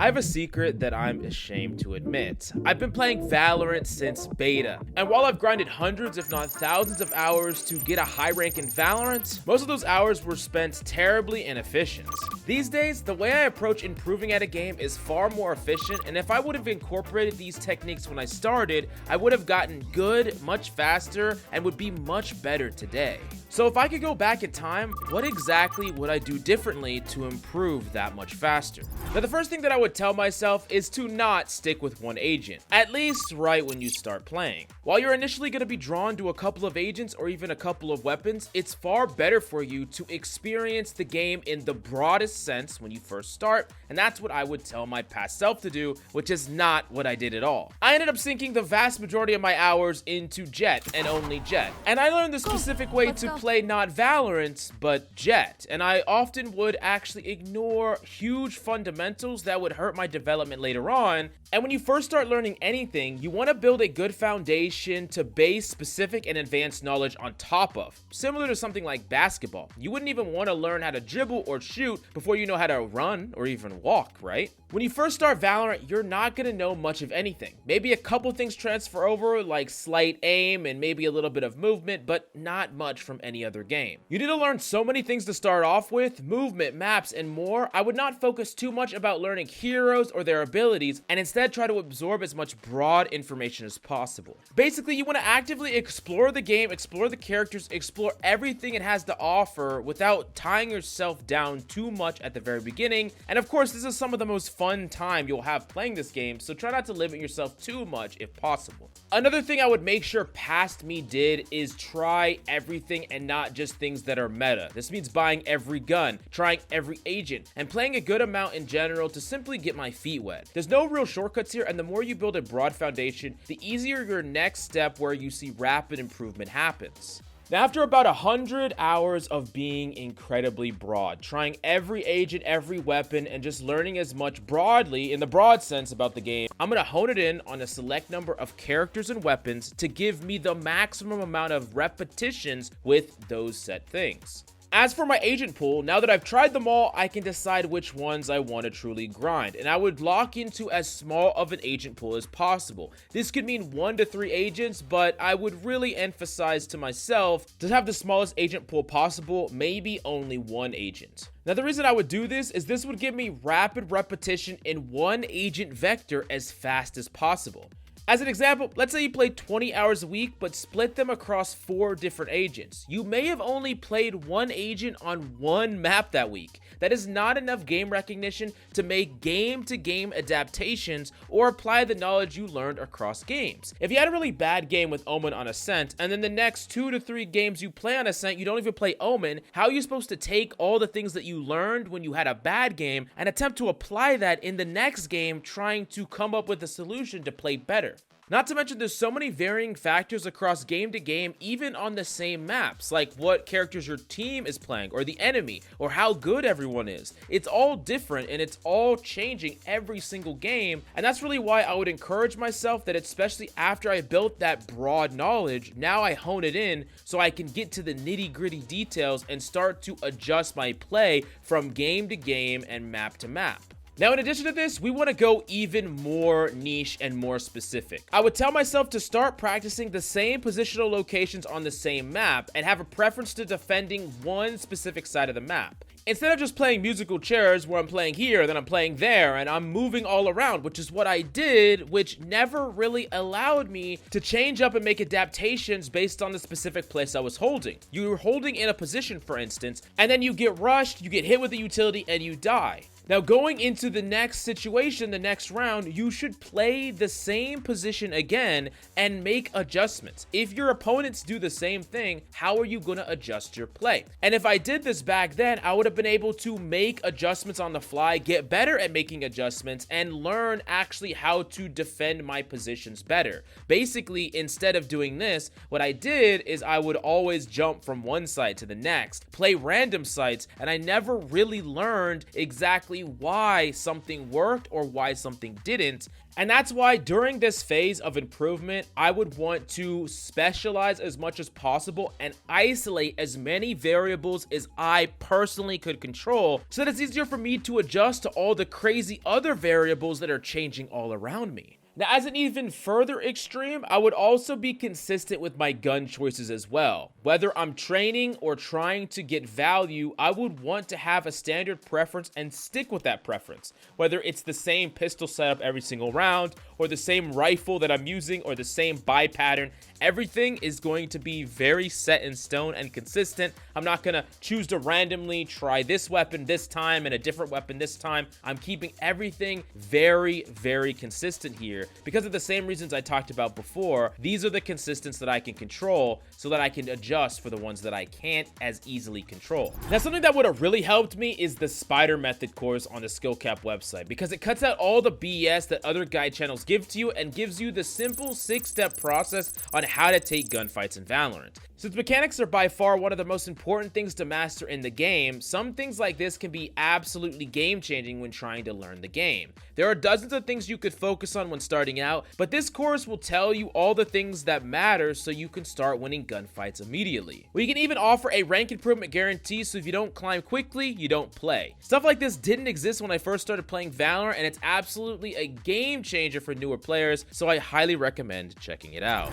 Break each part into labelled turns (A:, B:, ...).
A: I have a secret that I'm ashamed to admit. I've been playing Valorant since beta, and while I've grinded hundreds if not thousands of hours to get a high rank in Valorant, most of those hours were spent terribly inefficient. These days, the way I approach improving at a game is far more efficient, and if I would have incorporated these techniques when I started, I would have gotten good much faster and would be much better today. So if I could go back in time, what exactly would I do differently to improve that much faster? Now, the first thing that I would tell myself is to not stick with one agent, at least right when you start playing. While you're initially going to be drawn to a couple of agents or even a couple of weapons, it's far better for you to experience the game in the broadest sense when you first start, and that's what I would tell my past self to do, which is not what I did at all. I ended up sinking the vast majority of my hours into Jet and only Jet, and I learned the specific way to play not Valorant, but Jet, and I often would actually ignore huge fundamentals that would hurt my development later on. And when you first start learning anything, you want to build a good foundation to base specific and advanced knowledge on top of. Similar to something like basketball. You wouldn't even want to learn how to dribble or shoot before you know how to run or even walk, right? When you first start Valorant, you're not going to know much of anything. Maybe a couple things transfer over, like slight aim and maybe a little bit of movement, but not much from any other game. You need to learn so many things to start off with, movement, maps, and more. I would not focus too much about learning heroes or their abilities, and instead try to absorb as much broad information as possible. Basically, you want to actively explore the game, explore the characters, explore everything it has to offer without tying yourself down too much at the very beginning. And of course, this is some of the most fun time you'll have playing this game, so try not to limit yourself too much if possible. Another thing I would make sure past me did is try everything and not just things that are meta. This means buying every gun, trying every agent, and playing a good amount in general to simply get my feet wet. There's no real shortcuts here, and the more you build a broad foundation, the easier your next step where you see rapid improvement happens. Now, after about 100 hours of being incredibly broad, trying every agent, every weapon, and just learning as much broadly, in the broad sense about the game, I'm going to hone it in on a select number of characters and weapons to give me the maximum amount of repetitions with those set things. As for my agent pool, now that I've tried them all, I can decide which ones I want to truly grind, and I would lock into as small of an agent pool as possible. This could mean 1 to 3 agents, but I would really emphasize to myself to have the smallest agent pool possible, maybe only 1 agent. Now, the reason I would do this is this would give me rapid repetition in 1 agent vector as fast as possible. As an example, let's say you play 20 hours a week, but split them across 4 different agents. You may have only played 1 agent on 1 map that week. That is not enough game recognition to make game-to-game adaptations or apply the knowledge you learned across games. If you had a really bad game with Omen on Ascent, and then the next 2 to 3 games you play on Ascent, you don't even play Omen, how are you supposed to take all the things that you learned when you had a bad game and attempt to apply that in the next game, trying to come up with a solution to play better? Not to mention there's so many varying factors across game to game, even on the same maps, like what characters your team is playing, or the enemy, or how good everyone is. It's all different, and it's all changing every single game, and that's really why I would encourage myself that, especially after I built that broad knowledge, now I hone it in so I can get to the nitty-gritty details and start to adjust my play from game to game and map to map. Now, in addition to this, we want to go even more niche and more specific. I would tell myself to start practicing the same positional locations on the same map and have a preference to defending one specific side of the map. Instead of just playing musical chairs where I'm playing here, then I'm playing there, and I'm moving all around, which is what I did, which never really allowed me to change up and make adaptations based on the specific place I was holding. You were holding in a position, for instance, and then you get rushed, you get hit with a utility, and you die. Now, going into the next situation, the next round, you should play the same position again and make adjustments. If your opponents do the same thing, how are you going to adjust your play? And if I did this back then, I would have been able to make adjustments on the fly, get better at making adjustments, and learn actually how to defend my positions better. Basically, instead of doing this, what I did is I would always jump from one site to the next, play random sites, and I never really learned exactly me why something worked or why something didn't. And that's why during this phase of improvement, I would want to specialize as much as possible and isolate as many variables as I personally could control, so that it's easier for me to adjust to all the crazy other variables that are changing all around me. Now, as an even further extreme, I would also be consistent with my gun choices as well. Whether I'm training or trying to get value, I would want to have a standard preference and stick with that preference. Whether it's the same pistol setup every single round, or the same rifle that I'm using, or the same buy pattern, everything is going to be very set in stone and consistent. I'm not going to choose to randomly try this weapon this time and a different weapon this time. I'm keeping everything very, very consistent here. Because of the same reasons I talked about before, these are the consistents that I can control so that I can adjust for the ones that I can't as easily control. Now, something that would have really helped me is the spider method course on the SkillCapped website, because it cuts out all the BS that other guide channels give to you and gives you the simple 6-step process on how to take gunfights in Valorant. Since mechanics are by far one of the most important things to master in the game, some things like this can be absolutely game-changing when trying to learn the game. There are dozens of things you could focus on when starting out, but this course will tell you all the things that matter so you can start winning gunfights immediately. We can even offer a rank improvement guarantee, so if you don't climb quickly, you don't play. Stuff like this didn't exist when I first started playing Valorant, and it's absolutely a game changer for newer players, so I highly recommend checking it out.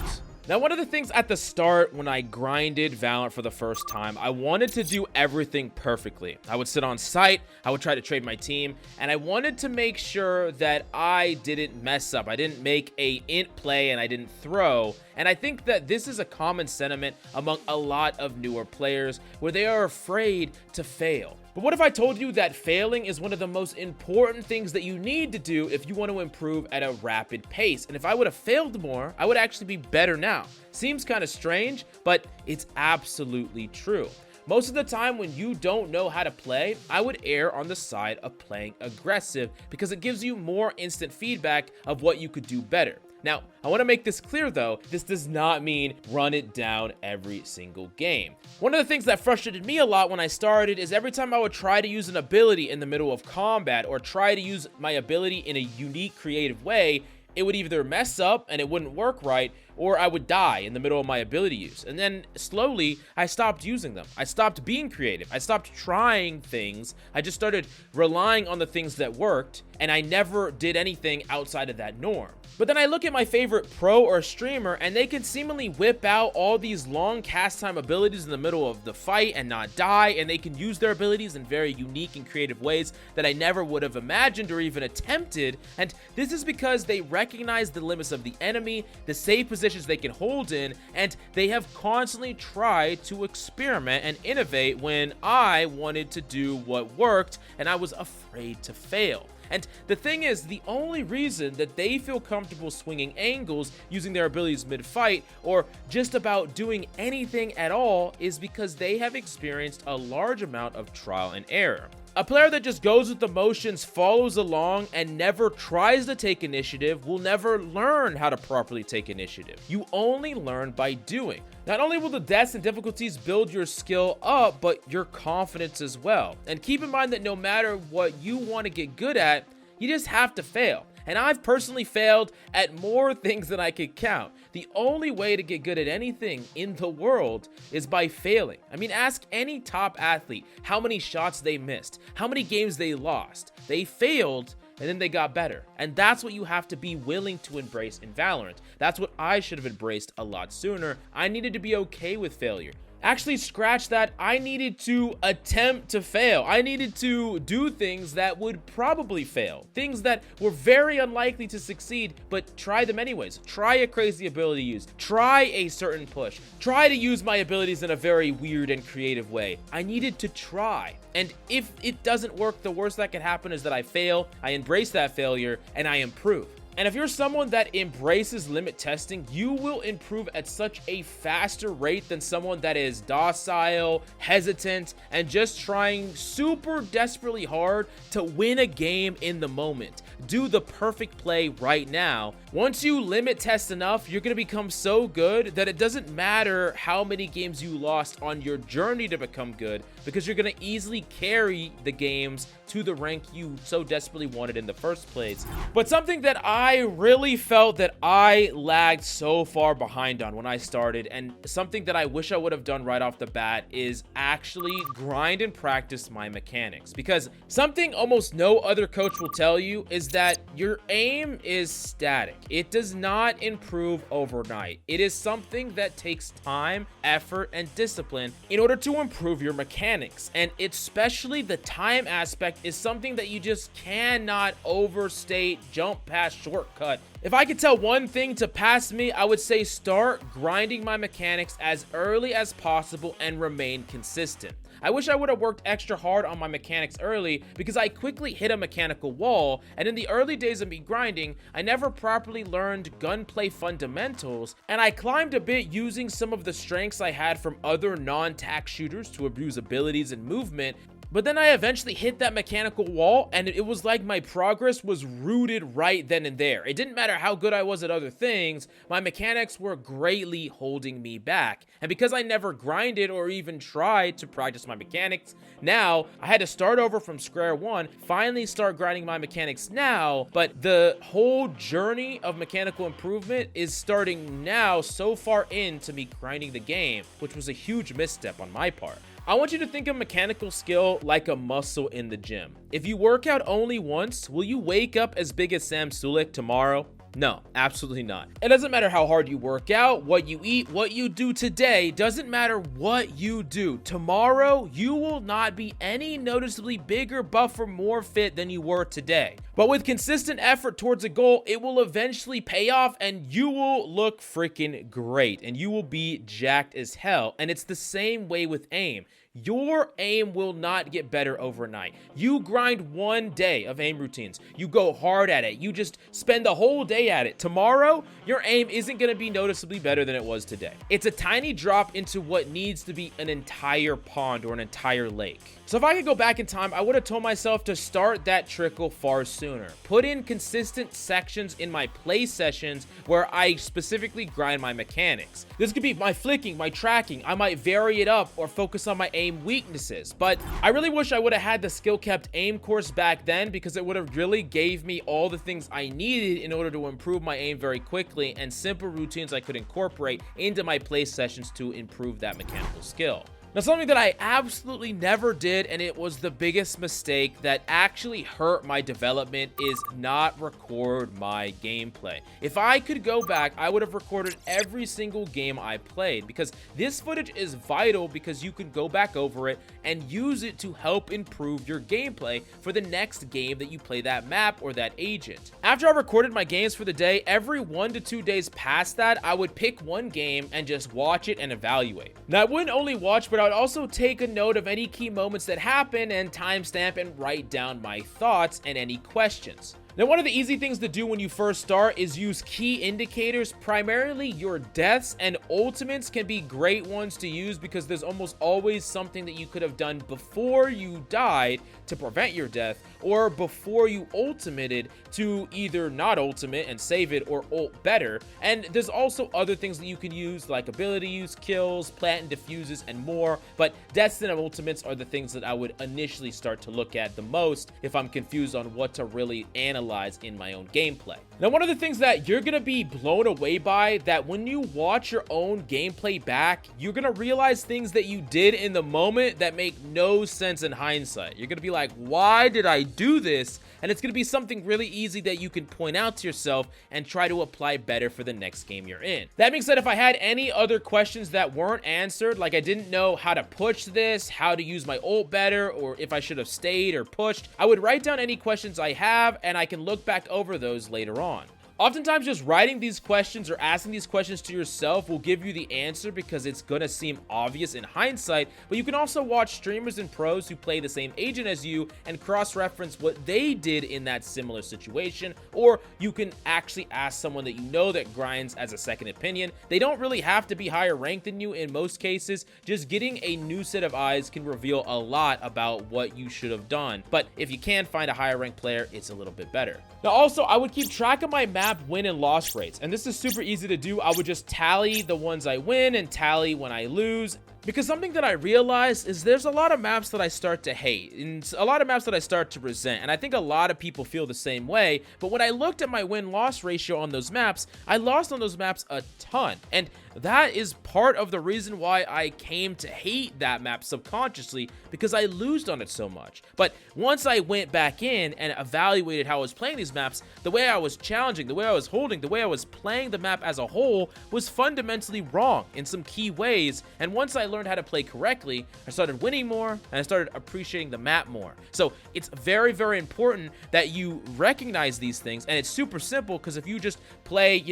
A: Now, one of the things at the start when I grinded Valorant for the first time, I wanted to do everything perfectly. I would sit on site, I would try to trade my team, and I wanted to make sure that I didn't mess up. I didn't make a int play and I didn't throw. And I think that this is a common sentiment among a lot of newer players, where they are afraid to fail. But what if I told you that failing is one of the most important things that you need to do if you want to improve at a rapid pace? And if I would have failed more, I would actually be better now. Seems kind of strange, but it's absolutely true. Most of the time when you don't know how to play, I would err on the side of playing aggressive, because it gives you more instant feedback of what you could do better. Now, I want to make this clear though, this does not mean run it down every single game. One of the things that frustrated me a lot when I started is every time I would try to use an ability in the middle of combat, or try to use my ability in a unique, creative way, it would either mess up and it wouldn't work right, or I would die in the middle of my ability use. And then slowly, I stopped using them. I stopped being creative. I stopped trying things. I just started relying on the things that worked, and I never did anything outside of that norm. But then I look at my favorite pro or streamer, and they can seemingly whip out all these long cast time abilities in the middle of the fight and not die, and they can use their abilities in very unique and creative ways that I never would have imagined or even attempted. And this is because they recognize the limits of the enemy, the safe positions they can hold in, and they have constantly tried to experiment and innovate when I wanted to do what worked and I was afraid to fail. And the thing is, the only reason that they feel comfortable swinging angles, using their abilities mid-fight, or just about doing anything at all is because they have experienced a large amount of trial and error. A player that just goes with the motions, follows along, and never tries to take initiative will never learn how to properly take initiative. You only learn by doing. Not only will the deaths and difficulties build your skill up, but your confidence as well. And keep in mind that no matter what you want to get good at, you just have to fail. And I've personally failed at more things than I could count. The only way to get good at anything in the world is by failing. I mean, ask any top athlete how many shots they missed, how many games they lost. They failed, and then they got better. And that's what you have to be willing to embrace in Valorant. That's what I should have embraced a lot sooner. I needed to be okay with failure. Actually, scratch that. I needed to attempt to fail. I needed to do things that would probably fail. Things that were very unlikely to succeed, but try them anyways. Try a crazy ability use. Try a certain push. Try to use my abilities in a very weird and creative way. I needed to try. And if it doesn't work, the worst that can happen is that I fail, I embrace that failure, and I improve. And if you're someone that embraces limit testing, you will improve at such a faster rate than someone that is docile, hesitant, and just trying super desperately hard to win a game in the moment. Do the perfect play right now. Once you limit test enough, you're going to become so good that it doesn't matter how many games you lost on your journey to become good, because you're going to easily carry the games to the rank you so desperately wanted in the first place. But something that I really felt that I lagged so far behind on when I started, and something that I wish I would have done right off the bat, is actually grind and practice my mechanics. Because something almost no other coach will tell you is that your aim is static. It does not improve overnight. It is something that takes time, effort, and discipline in order to improve your mechanics. And especially the time aspect is something that you just cannot overstate, jump past, shortcut. If I could tell one thing to pass me, I would say start grinding my mechanics as early as possible and remain consistent. I wish I would have worked extra hard on my mechanics early, because I quickly hit a mechanical wall, and in the early days of me grinding, I never properly learned gunplay fundamentals, and I climbed a bit using some of the strengths I had from other non-tac shooters to abuse abilities and movement. But then I eventually hit that mechanical wall, and it was like my progress was rooted right then and there. It didn't matter how good I was at other things, my mechanics were greatly holding me back. And because I never grinded or even tried to practice my mechanics, now I had to start over from square one, finally start grinding my mechanics now. But the whole journey of mechanical improvement is starting now, so far into me grinding the game, which was a huge misstep on my part. I want you to think of mechanical skill like a muscle in the gym. If you work out only once, will you wake up as big as Sam Sulek tomorrow? No, absolutely not. It doesn't matter how hard you work out, what you eat, what you do today, doesn't matter what you do. Tomorrow, you will not be any noticeably bigger, buffer, more fit than you were today. But with consistent effort towards a goal, it will eventually pay off and you will look freaking great and you will be jacked as hell. And it's the same way with aim. Your aim will not get better overnight. You grind one day of aim routines. You go hard at it. You just spend the whole day at it. Tomorrow, your aim isn't going to be noticeably better than it was today. It's a tiny drop into what needs to be an entire pond or an entire lake. So if I could go back in time, I would have told myself to start that trickle far sooner. Put in consistent sections in my play sessions where I specifically grind my mechanics. This could be my flicking, my tracking. I might vary it up or focus on my aim weaknesses. But I really wish I would have had the SkillCapped aim course back then, because it would have really gave me all the things I needed in order to improve my aim very quickly, and simple routines I could incorporate into my play sessions to improve that mechanical skill. Now, something that I absolutely never did, and it was the biggest mistake that actually hurt my development, is not record my gameplay. If I could go back, I would have recorded every single game I played, because this footage is vital, because you can go back over it and use it to help improve your gameplay for the next game that you play that map or that agent. After I recorded my games for the day, every 1 to 2 days past that, I would pick one game and just watch it and evaluate. Now, I wouldn't only watch, but I would also take a note of any key moments that happen and timestamp and write down my thoughts and any questions. Now, one of the easy things to do when you first start is use key indicators. Primarily your deaths and ultimates can be great ones to use, because there's almost always something that you could have done before you died to prevent your death, or before you ultimated to either not ultimate and save it, or ult better. And there's also other things that you can use, like ability use, kills, plant and diffuses, and more. But deaths and ultimates are the things that I would initially start to look at the most if I'm confused on what to really analyze in my own gameplay. Now, one of the things that you're gonna be blown away by, that when you watch your own gameplay back, you're gonna realize things that you did in the moment that make no sense in hindsight. You're gonna be like, why did I do this? And it's gonna be something really easy that you can point out to yourself and try to apply better for the next game you're in. That being said, if I had any other questions that weren't answered, like I didn't know how to push this, how to use my ult better, or if I should have stayed or pushed, I would write down any questions I have, and I can look back over those later on. Oftentimes, just writing these questions or asking these questions to yourself will give you the answer, because it's gonna seem obvious in hindsight, but you can also watch streamers and pros who play the same agent as you and cross-reference what they did in that similar situation, or you can actually ask someone that you know that grinds as a second opinion. They don't really have to be higher ranked than you in most cases. Just getting a new set of eyes can reveal a lot about what you should have done, but if you can find a higher ranked player, it's a little bit better. Now, also, I would keep track of my map win and loss rates, and this is super easy to do. I would just tally the ones I win and tally when I lose. Because something that I realized is there's a lot of maps that I start to hate and a lot of maps that I start to resent, and I think a lot of people feel the same way. But when I looked at my win-loss ratio on those maps, I lost on those maps a ton, and that is part of the reason why I came to hate that map subconsciously, because I lost on it so much. But once I went back in and evaluated how I was playing these maps, the way I was challenging, the way I was holding, the way I was playing the map as a whole was fundamentally wrong in some key ways. And once I learned how to play correctly, I started winning more and I started appreciating the map more. So it's very, very important that you recognize these things, and it's super simple, because if you just play,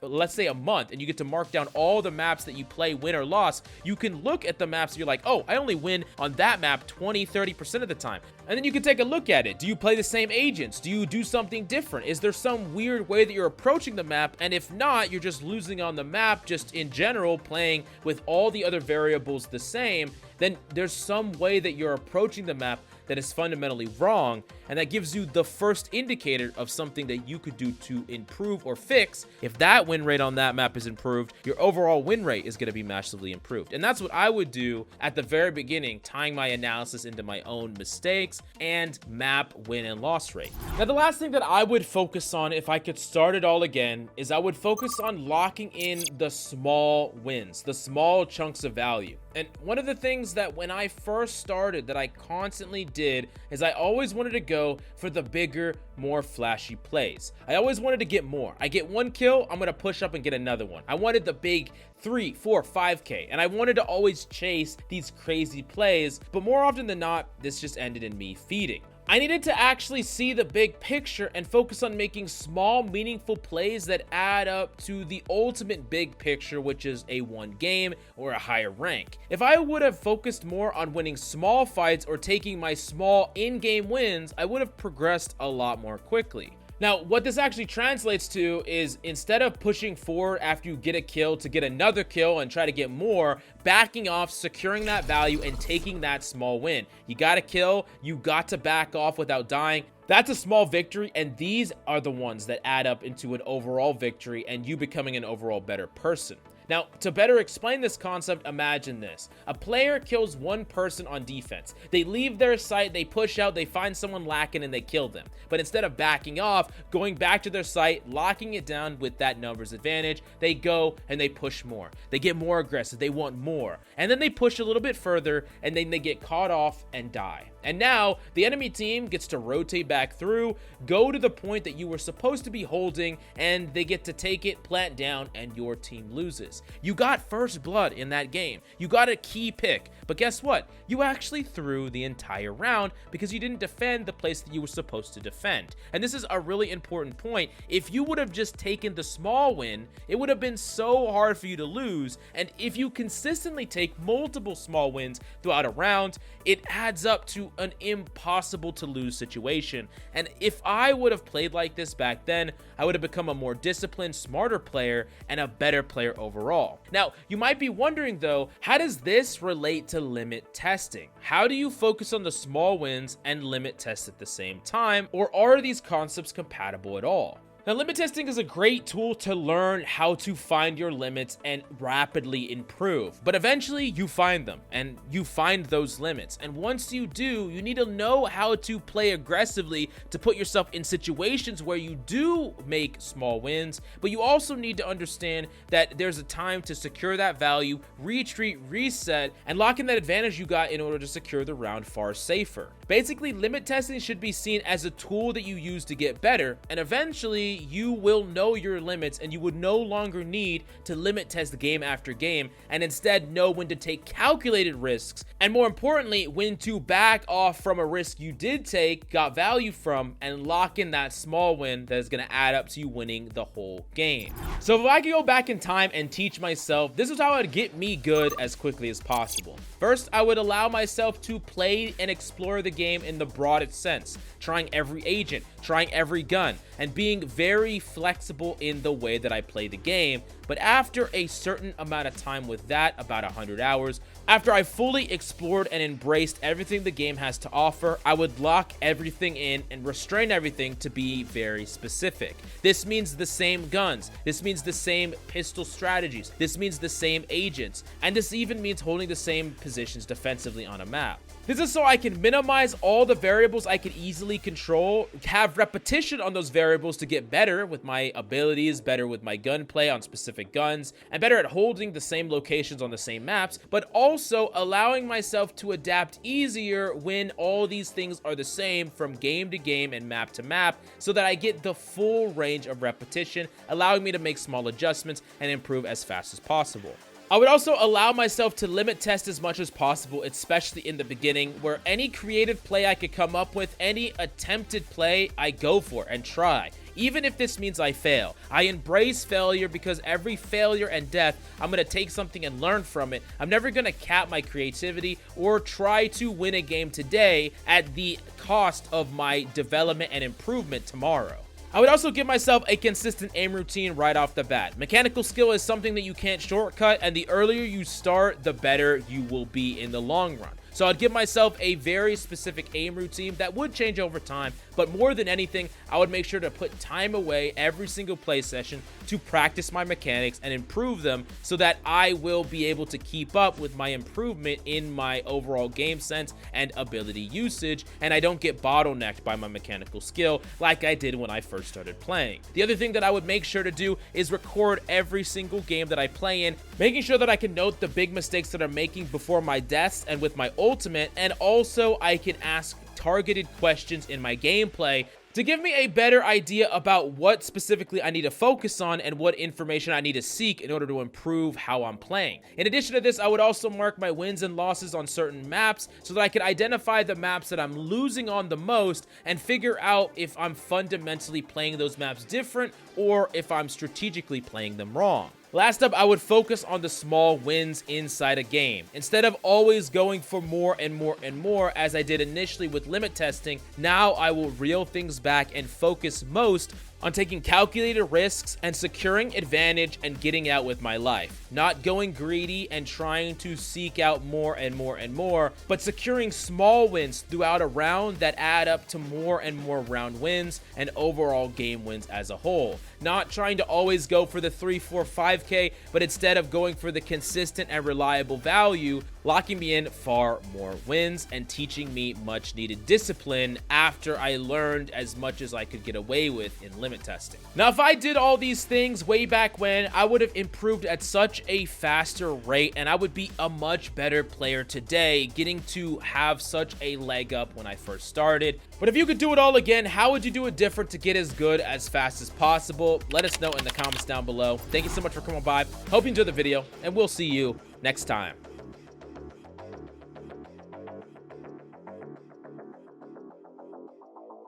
A: let's say a month, and you get to mark down all the maps that you play, win or loss, you can look at the maps and you're like, oh, I only win on that map 20-30% of the time. And then you can take a look at it. Do you play the same agents? Do you do something different? Is there some weird way that you're approaching the map? And if not, you're just losing on the map, just in general, playing with all the other variables the same, then there's some way that you're approaching the map that is fundamentally wrong, and that gives you the first indicator of something that you could do to improve or fix. If that win rate on that map is improved, your overall win rate is going to be massively improved. And that's what I would do at the very beginning, tying my analysis into my own mistakes and map win and loss rate. Now, the last thing that I would focus on if I could start it all again is I would focus on locking in the small wins, the small chunks of value. And one of the things that when I first started that I constantly did is I always wanted to go for the bigger, more flashy plays. I always wanted to get more. I get one kill, I'm gonna push up and get another one. I wanted the big 3, 4, 5K, and I wanted to always chase these crazy plays, but more often than not, this just ended in me feeding. I needed to actually see the big picture and focus on making small, meaningful plays that add up to the ultimate big picture, which is a 1 game or a higher rank. If I would have focused more on winning small fights or taking my small in-game wins, I would have progressed a lot more quickly. Now, what this actually translates to is instead of pushing forward after you get a kill to get another kill and try to get more, backing off, securing that value, and taking that small win. You got a kill, you got to back off without dying. That's a small victory, and these are the ones that add up into an overall victory and you becoming an overall better person. Now, to better explain this concept, imagine this. A player kills one person on defense. They leave their site, they push out, they find someone lacking, and they kill them. But instead of backing off, going back to their site, locking it down with that numbers advantage, they go and they push more. They get more aggressive, they want more. And then they push a little bit further, and then they get caught off and die. And now, the enemy team gets to rotate back through, go to the point that you were supposed to be holding, and they get to take it, plant down, and your team loses. You got first blood in that game. You got a key pick. But guess what? You actually threw the entire round because you didn't defend the place that you were supposed to defend. And this is a really important point. If you would have just taken the small win, it would have been so hard for you to lose. And if you consistently take multiple small wins throughout a round, it adds up to an impossible to lose situation. And if I would have played like this back then, I would have become a more disciplined, smarter player and a better player overall. Now, you might be wondering though, how does this relate to limit testing? How do you focus on the small wins and limit test at the same time? Or are these concepts compatible at all? Now, limit testing is a great tool to learn how to find your limits and rapidly improve, but eventually you find them and you find those limits. And once you do, you need to know how to play aggressively to put yourself in situations where you do make small wins, but you also need to understand that there's a time to secure that value, retreat, reset, and lock in that advantage you got in order to secure the round far safer. Basically, limit testing should be seen as a tool that you use to get better, and eventually you will know your limits and you would no longer need to limit test game after game, and instead know when to take calculated risks, and more importantly, when to back off from a risk you did take, got value from, and lock in that small win that is going to add up to you winning the whole game. So if I could go back in time and teach myself, this is how I'd get me good as quickly as possible. First, I would allow myself to play and explore the game in the broadest sense, trying every agent, trying every gun, and being very flexible in the way that I play the game. But after a certain amount of time with that, about 100 hours, After I fully explored and embraced everything the game has to offer, I would lock everything in and restrain everything to be very specific. This means the same guns, this means the same pistol strategies, this means the same agents, and this even means holding the same positions defensively on a map. This is so I can minimize all the variables I can easily control, have repetition on those variables to get better with my abilities, better with my gunplay on specific guns, and better at holding the same locations on the same maps, but also allowing myself to adapt easier when all these things are the same from game to game and map to map, so that I get the full range of repetition, allowing me to make small adjustments and improve as fast as possible. I would also allow myself to limit test as much as possible, especially in the beginning, where any creative play I could come up with, any attempted play, I go for and try. Even if this means I fail, I embrace failure, because every failure and death, I'm going to take something and learn from it. I'm never going to cap my creativity or try to win a game today at the cost of my development and improvement tomorrow. I would also give myself a consistent aim routine right off the bat. Mechanical skill is something that you can't shortcut, and the earlier you start, the better you will be in the long run. So I'd give myself a very specific aim routine that would change over time, but more than anything, I would make sure to put time away every single play session to practice my mechanics and improve them, so that I will be able to keep up with my improvement in my overall game sense and ability usage, and I don't get bottlenecked by my mechanical skill like I did when I first started playing. The other thing that I would make sure to do is record every single game that I play in, making sure that I can note the big mistakes that I'm making before my deaths and with my ultimate, and also I can ask targeted questions in my gameplay to give me a better idea about what specifically I need to focus on and what information I need to seek in order to improve how I'm playing. In addition to this, I would also mark my wins and losses on certain maps so that I could identify the maps that I'm losing on the most and figure out if I'm fundamentally playing those maps different or if I'm strategically playing them wrong. Last up, I would focus on the small wins inside a game. Instead of always going for more and more and more as I did initially with limit testing, now I will reel things back and focus most on taking calculated risks and securing advantage and getting out with my life. Not going greedy and trying to seek out more and more and more, but securing small wins throughout a round that add up to more and more round wins and overall game wins as a whole. Not trying to always go for the 3, 4, 5K, but instead of going for the consistent and reliable value, locking me in far more wins and teaching me much needed discipline after I learned as much as I could get away with in limit testing. Now, if I did all these things way back when, I would have improved at such a faster rate, and I would be a much better player today, getting to have such a leg up when I first started. But if you could do it all again, how would you do it different to get as good as fast as possible? Let us know in the comments down below. Thank you so much for coming by. Hope you enjoyed the video, and we'll see you next time.